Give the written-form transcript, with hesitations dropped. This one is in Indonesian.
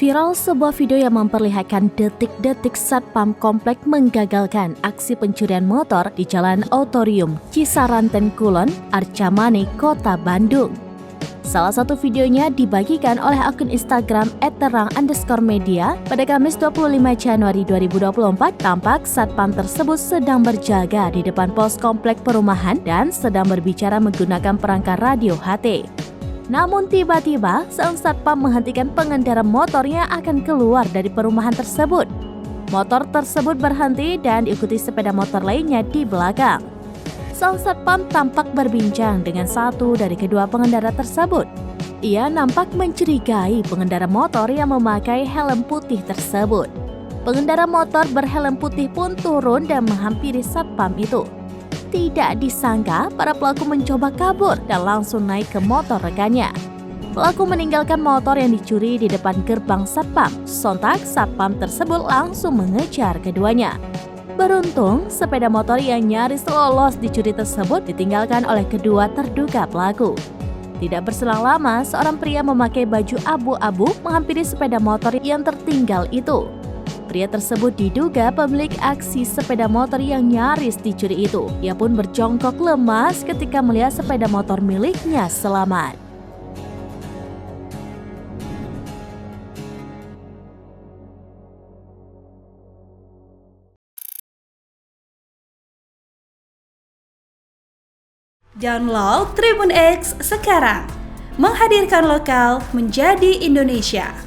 Viral sebuah video yang memperlihatkan detik-detik Satpam Komplek menggagalkan aksi pencurian motor di Jalan Autorium, Cisaranten Kulon, Arcamani, Kota Bandung. Salah satu videonya dibagikan oleh akun Instagram @terang_media pada Kamis 25 Januari 2024. Tampak Satpam tersebut sedang berjaga di depan pos komplek perumahan dan sedang berbicara menggunakan perangkat radio HT. Namun tiba-tiba sang Satpam menghentikan pengendara motor yang akan keluar dari perumahan tersebut. Motor tersebut berhenti dan diikuti sepeda motor lainnya di belakang. Sang Satpam tampak berbincang dengan satu dari kedua pengendara tersebut. Ia nampak mencurigai pengendara motor yang memakai helm putih tersebut. Pengendara motor berhelm putih pun turun dan menghampiri Satpam itu. Tidak disangka, para pelaku mencoba kabur dan langsung naik ke motor rekannya. Pelaku meninggalkan motor yang dicuri di depan gerbang Satpam. Sontak, Satpam tersebut langsung mengejar keduanya. Beruntung, sepeda motor yang nyaris lolos dicuri tersebut ditinggalkan oleh kedua terduga pelaku. Tidak berselang lama, seorang pria memakai baju abu-abu menghampiri sepeda motor yang tertinggal itu. Pria tersebut diduga pemilik aksi sepeda motor yang nyaris dicuri itu. Ia pun berjongkok lemas ketika melihat sepeda motor miliknya selamat. Download Tribun X sekarang, menghadirkan lokal menjadi Indonesia.